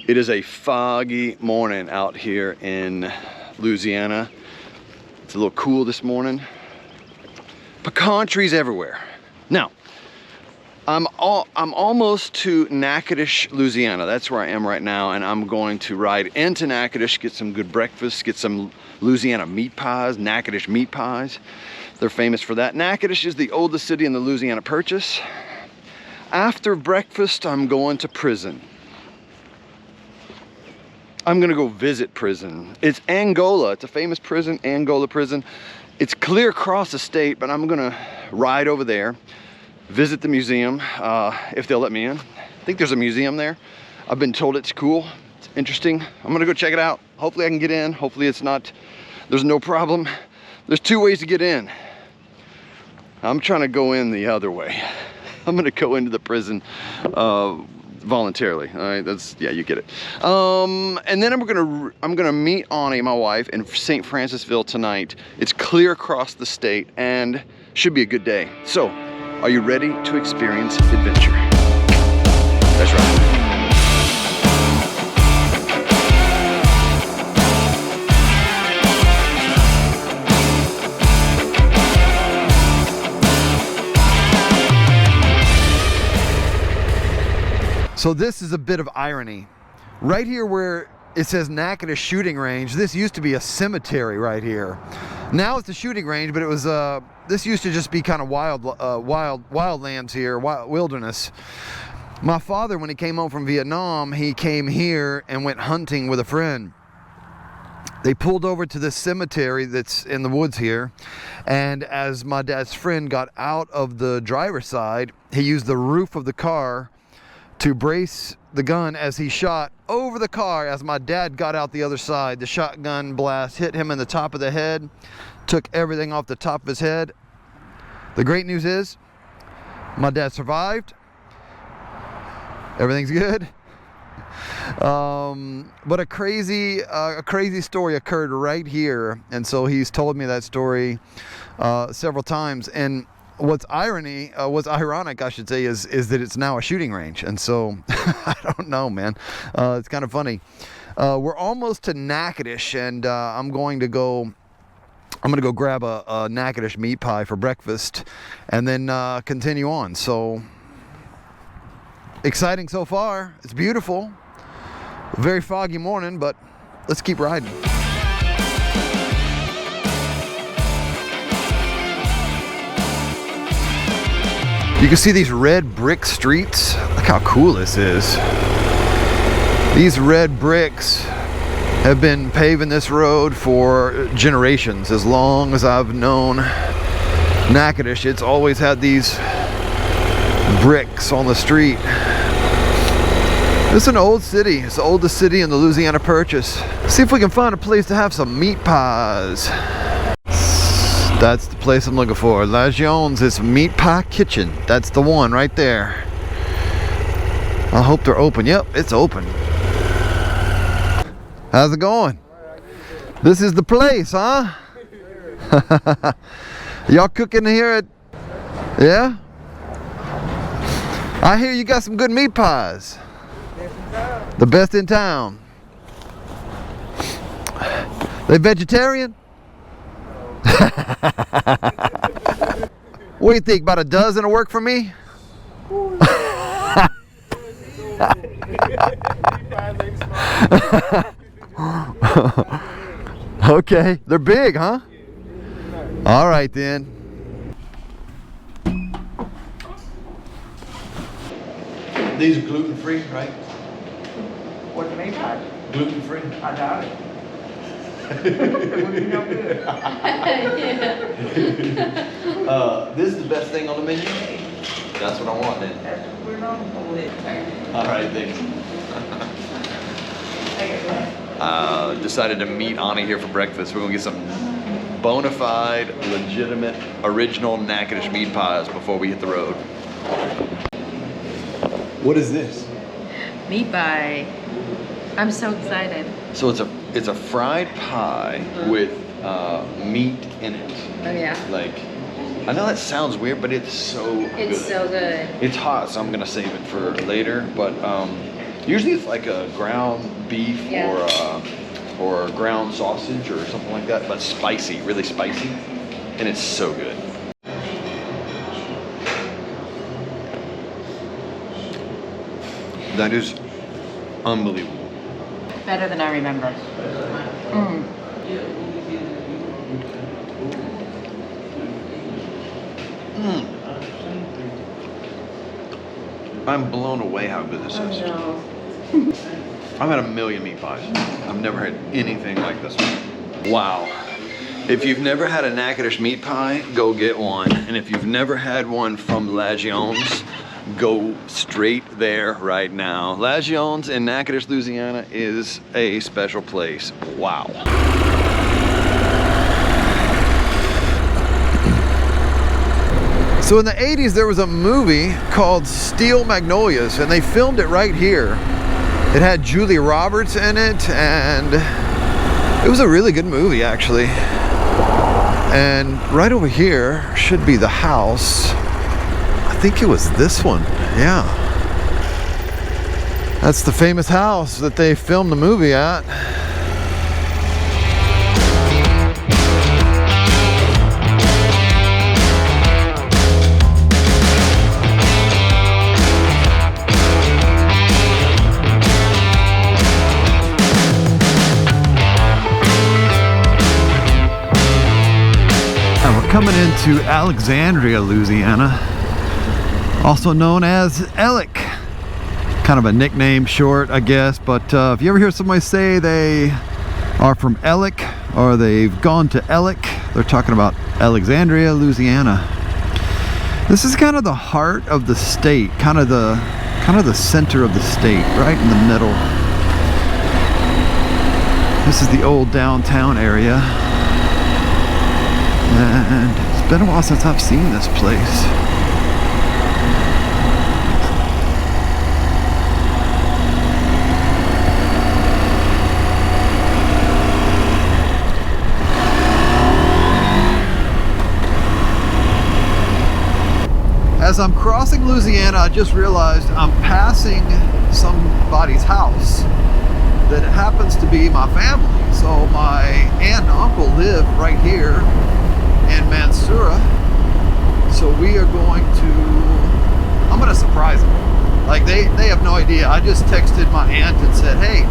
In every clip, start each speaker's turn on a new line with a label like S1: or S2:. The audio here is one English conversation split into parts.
S1: It is a foggy morning out here in Louisiana. It's a little cool this morning. Pecan trees everywhere. Now, I'm almost to Natchitoches, Louisiana. That's where I am right now, and I'm going to ride into Natchitoches, get some good breakfast, get some Louisiana meat pies, Natchitoches meat pies. They're famous for that. Natchitoches is the oldest city in the Louisiana Purchase. After breakfast, I'm going to prison. I'm gonna go visit prison. It's Angola, it's a famous prison, Angola prison. It's clear across the state, but I'm gonna ride over there, visit the museum, if they'll let me in. I think there's a museum there. I've been told it's cool, it's interesting. I'm gonna go check it out. Hopefully I can get in. Hopefully it's not, there's no problem. There's two ways to get in. I'm trying to go in the other way. I'm gonna go into the prison voluntarily. All right, that's, yeah, you get it. And then I'm gonna meet Ani, my wife, in St. Francisville tonight. It's clear across the state and should be a good day. So, are you ready to experience adventure? That's right. So this is a bit of irony. Right here where it says Natchitoches Shooting Range, this used to be a cemetery right here. Now it's a shooting range, but it was this used to just be kind of wild lands here, wilderness. My father, when he came home from Vietnam, he came here and went hunting with a friend. They pulled over to this cemetery that's in the woods here, and as my dad's friend got out of the driver's side, he used the roof of the car to brace the gun as he shot over the car. As my dad got out the other side, the shotgun blast hit him in the top of the head, took everything off the top of his head. The great news is my dad survived. Everything's good. But a crazy story occurred right here, and so he's told me that story several times. And what's ironic, I should say, is that it's now a shooting range. And so I don't know, man. It's kind of funny. We're almost to Natchitoches, and I'm going to go grab a Natchitoches meat pie for breakfast, and then continue on. So exciting so far. It's beautiful. Very foggy morning, but let's keep riding. You can see these red brick streets. Look how cool this is. These red bricks have been paving this road for generations. As long as I've known Natchitoches, it's always had these bricks on the street. It's an old city. It's the oldest city in the Louisiana Purchase. See if we can find a place to have some meat pies. That's the place I'm looking for. LOUISIAN's is Meat Pie Kitchen. That's the one right there. I hope they're open. Yep, it's open. How's it going? This is the place, huh? Y'all cooking here at... Yeah? I hear you got some good meat pies. The best in town. They vegetarian? What do you think? About a dozen will work for me? Okay, they're big, huh? All right then. These are gluten-free, right?
S2: What the meat pie?
S1: Gluten-free?
S2: I doubt it. It would be no good.
S1: This is the best thing on the menu. That's what I want then.
S2: That's what we're known for.
S1: All right, thanks. Decided to meet Ani here for breakfast. We're gonna get some bona fide, legitimate, original Natchitoches meat pies before we hit the road. What is this?
S3: Meat pie. I'm so excited.
S1: So it's a fried pie with meat in it.
S3: Oh yeah.
S1: Like, I know that sounds weird, but it's so good.
S3: It's so good.
S1: It's hot, so I'm gonna save it for later. But Usually it's like a ground beef or ground sausage or something like that, but spicy, really spicy, and it's so good. That is unbelievable.
S3: Better than I remember. Mm.
S1: I'm blown away how good this is.
S3: No.
S1: I've had a million meat pies. I've never had anything like this one. Wow. If you've never had a Natchitoches meat pie, go get one. And if you've never had one from LOUISIANA, go straight there right now. LOUISIANA in Natchitoches, Louisiana is a special place. Wow. So in the 80s, there was a movie called Steel Magnolias, and they filmed it right here. It had Julia Roberts in it, and it was a really good movie, actually. And right over here should be the house. I think it was this one, yeah. That's the famous house that they filmed the movie at. Coming into Alexandria, Louisiana, also known as Ellick. Kind of a nickname short, I guess, but if you ever hear somebody say they are from Ellick or they've gone to Ellick, they're talking about Alexandria, Louisiana. This is kind of the heart of the state, kind of the center of the state, right in the middle. This is the old downtown area. And it's been a while since I've seen this place. As I'm crossing Louisiana, I just realized I'm passing somebody's house that happens to be my family. So my aunt and uncle live right here in Mansura, so we are going to, I'm going to surprise them. Like they have no idea. I just texted my aunt and said, hey,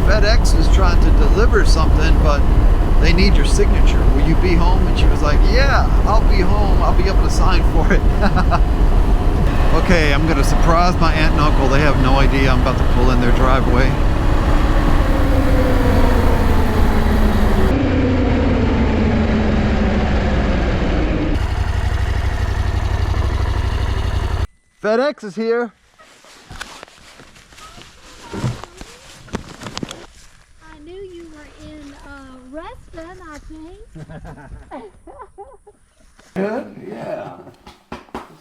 S1: FedEx is trying to deliver something, but they need your signature. Will you be home? And she was like, yeah, I'll be home. I'll be able to sign for it. Okay, I'm going to surprise my aunt and uncle. They have no idea I'm about to pull in their driveway. FedEx is here.
S2: I knew you were in Reston, I think.
S4: Good? Yeah.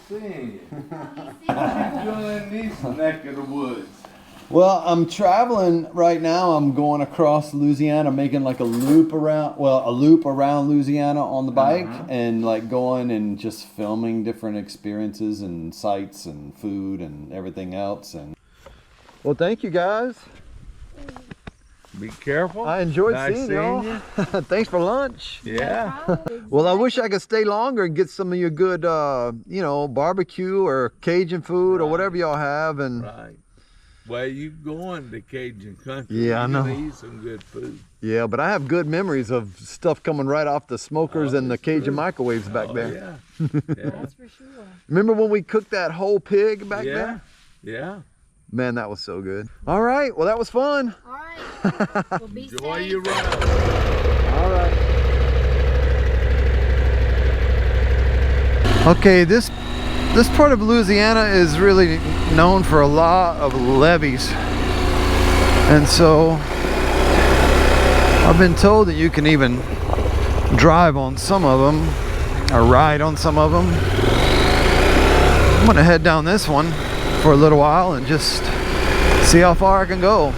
S4: Seeing you. What you doing in this neck of the woods?
S1: Well, I'm traveling right now. I'm going across Louisiana, making like a loop around, Louisiana on the bike, and like going and just filming different experiences and sights and food and everything else. And well, thank you guys.
S4: Be careful.
S1: I enjoyed
S4: Nice
S1: seeing y'all.
S4: you.
S1: Thanks for lunch.
S4: Yeah.
S1: Well, I wish I could stay longer and get some of your good, you know, barbecue or Cajun food or whatever y'all have. And
S4: Right. Well, you going to Cajun country.
S1: Yeah, I know.
S4: You're gonna eat some good food.
S1: yeah, but I have good memories of stuff coming right off the smokers and the
S4: that's
S1: Cajun
S4: true.
S1: microwaves back
S4: Oh,
S1: there.
S4: Yeah. Yeah.
S2: That's for sure.
S1: Remember when we cooked that whole pig back
S4: Yeah.
S1: there?
S4: Yeah.
S1: Man, that was so good. All right, well, that was fun.
S2: All right. We'll be
S4: Enjoy
S2: safe.
S4: your ride.
S1: All right. Okay, this part of Louisiana is really known for a lot of levees. And so I've been told that you can even drive on some of them or ride on some of them. I'm gonna head down this one for a little while and just see how far I can go.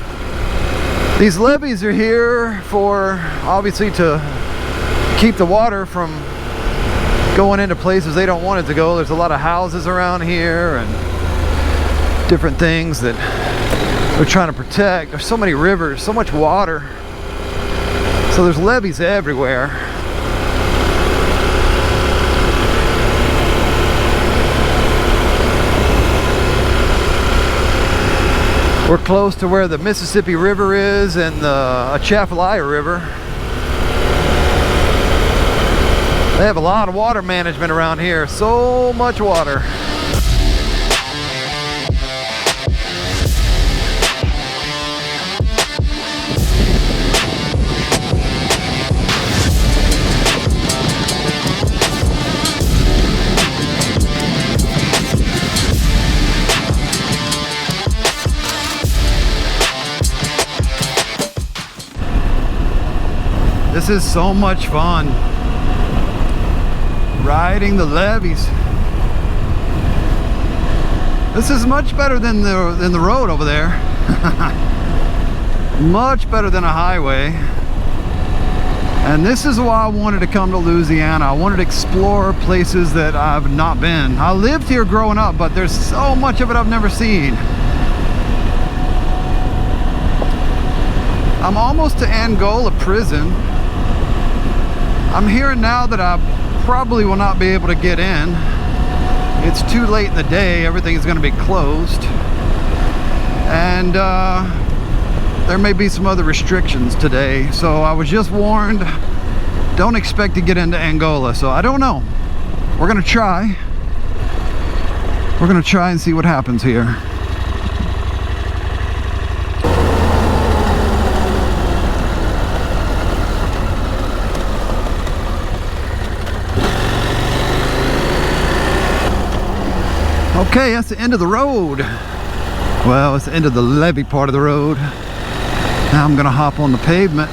S1: These levees are here for obviously to keep the water from going into places they don't want it to go. There's a lot of houses around here and different things that they're trying to protect. There's so many rivers, so much water. So there's levees everywhere. We're close to where the Mississippi River is and the Atchafalaya River. They have a lot of water management around here. So much water. This is so much fun. Riding the levees. This is much better than the road over there. Much better than a highway. And this is why I wanted to come to Louisiana. I wanted to explore places that I've not been. I lived here growing up, but there's so much of it I've never seen. I'm almost to Angola prison. I'm hearing now that I probably will not be able to get in. It's too late in the day. Everything's going to be closed. And there may be some other restrictions today. So I was just warned, don't expect to get into Angola. So I don't know. We're going to try. We're going to try and see what happens here. Okay, that's the end of the road. Well, it's the end of the levee part of the road. Now I'm gonna hop on the pavement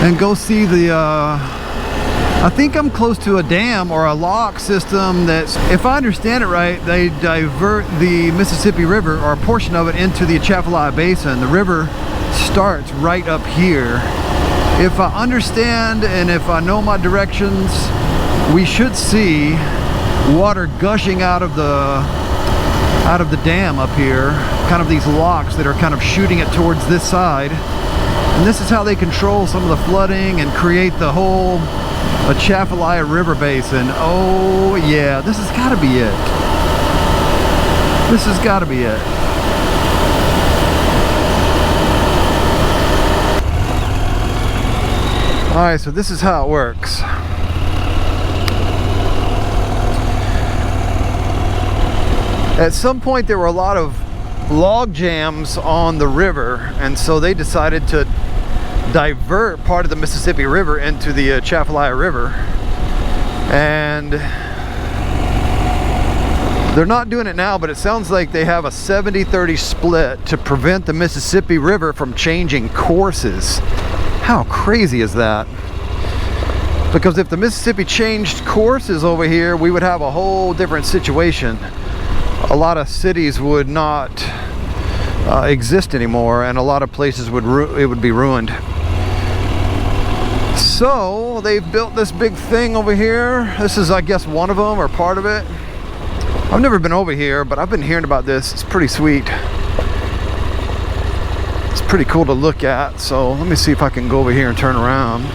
S1: and go see the, I think I'm close to a dam or a lock system that's, if I understand it right, they divert the Mississippi River or a portion of it into the Atchafalaya Basin. The river starts right up here. If I understand and if I know my directions, we should see water gushing out of the dam up here, kind of these locks that are kind of shooting it towards this side. And this is how they control some of the flooding and create the whole Atchafalaya River Basin. Oh yeah, this has got to be it. This has got to be it. All right, so this is how it works. At some point there were a lot of log jams on the river, and so they decided to divert part of the Mississippi River into the Atchafalaya River. And they're not doing it now, but it sounds like they have a 70-30 split to prevent the Mississippi River from changing courses. How crazy is that? Because if the Mississippi changed courses over here, we would have a whole different situation. A lot of cities would not exist anymore, and a lot of places would be ruined. So they've built this big thing over here. This is, I guess, one of them or part of it. I've never been over here, but I've been hearing about this. It's pretty sweet. It's pretty cool to look at. So let me see if I can go over here and turn around.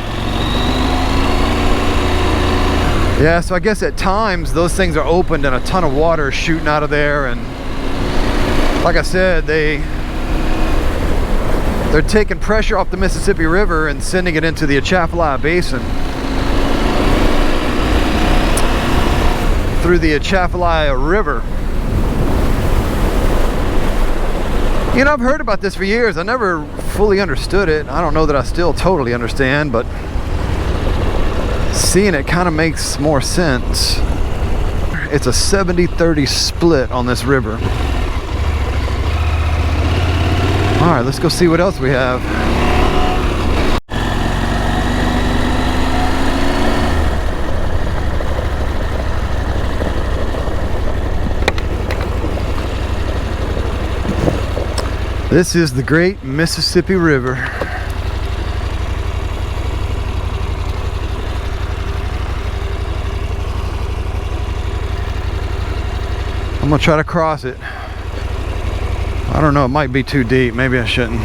S1: Yeah, so I guess at times those things are opened and a ton of water is shooting out of there, and like I said, they're taking pressure off the Mississippi River and sending it into the Atchafalaya Basin through the Atchafalaya River. You know, I've heard about this for years. I never fully understood it. I don't know that I still totally understand, but seeing it kind of makes more sense. It's a 70-30 split on this river. All right, let's go see what else we have. This is the Great Mississippi River. I'm gonna try to cross it. I don't know, it might be too deep. Maybe I shouldn't.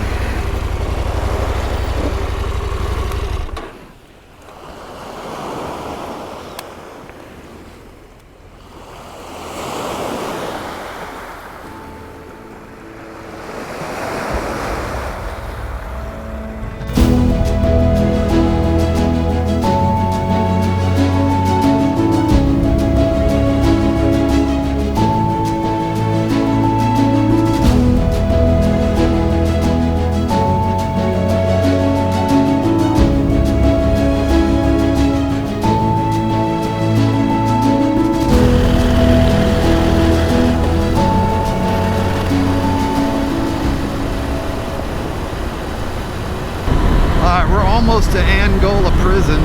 S1: Almost to Angola prison,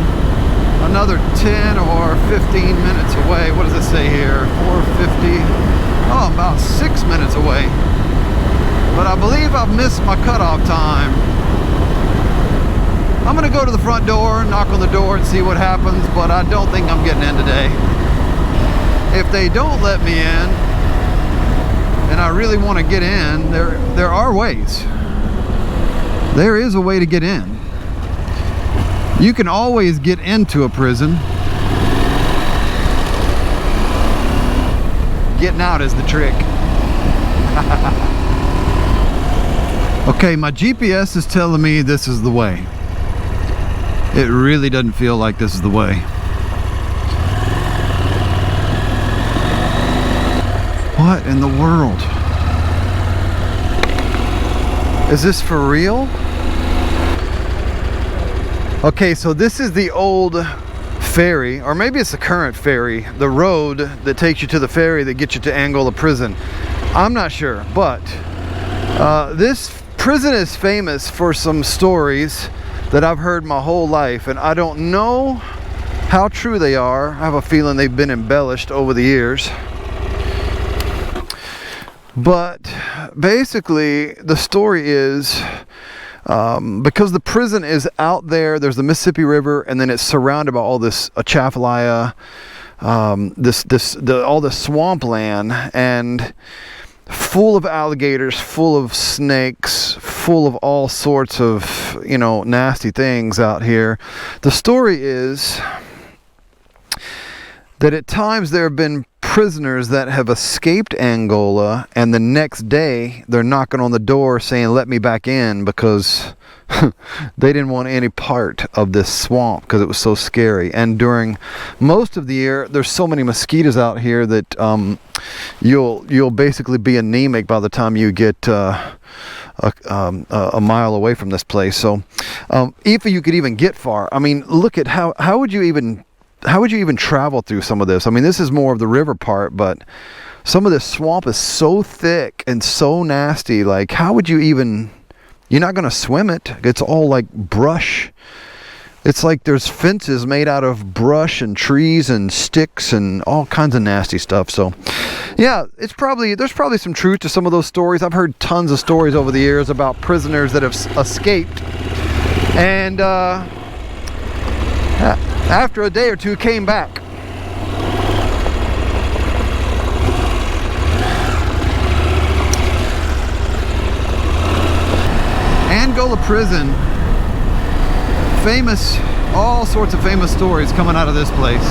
S1: another 10 or 15 minutes away. What does it say here? 4:50. Oh, about 6 minutes away. But I believe I've missed my cutoff time. I'm gonna go to the front door, knock on the door and see what happens, but I don't think I'm getting in today. If they don't let me in and I really want to get in, there are ways. There is a way to get in. You can always get into a prison. Getting out is the trick. Okay, my GPS is telling me this is the way. It really doesn't feel like this is the way. What in the world? Is this for real? Okay, so this is the old ferry, or maybe it's the current ferry, the road that takes you to the ferry that gets you to Angola prison. I'm not sure, but this prison is famous for some stories that I've heard my whole life, and I don't know how true they are. I have a feeling they've been embellished over the years. But basically, the story is because the prison is out there, there's the Mississippi River, and then it's surrounded by all this Atchafalaya, all this swampland, and full of alligators, full of snakes, full of all sorts of, you know, nasty things out here. The story is that at times there have been prisoners that have escaped Angola, and the next day they're knocking on the door saying, "Let me back in," because they didn't want any part of this swamp because it was so scary. And during most of the year, there's so many mosquitoes out here that you'll basically be anemic by the time you get a mile away from this place. So if you could even get far, I mean, look at how would you even travel through some of this? I mean, this is more of the river part, but some of this swamp is so thick and so nasty. Like, how would you even... You're not going to swim it. It's all like brush. It's like there's fences made out of brush and trees and sticks and all kinds of nasty stuff. So, yeah, there's probably some truth to some of those stories. I've heard tons of stories over the years about prisoners that have escaped, and after a day or two came back. Angola prison, famous, all sorts of famous stories coming out of this place.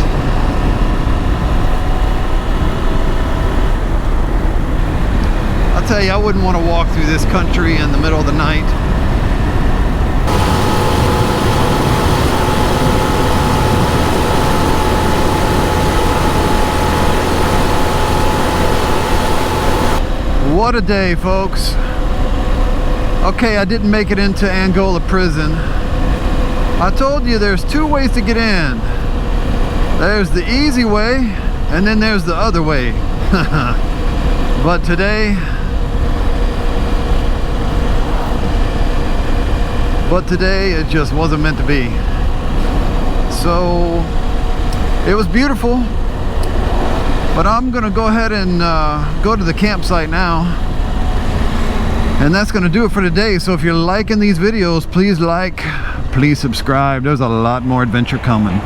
S1: I'll tell you, I wouldn't want to walk through this country in the middle of the night. What a day, folks. Okay, I didn't make it into Angola prison. I told you there's two ways to get in. There's the easy way, and then there's the other way. But today it just wasn't meant to be. So it was beautiful, but I'm gonna go ahead and go to the campsite now. And that's going to do it for today. So if you're liking these videos, please like, please subscribe. There's a lot more adventure coming.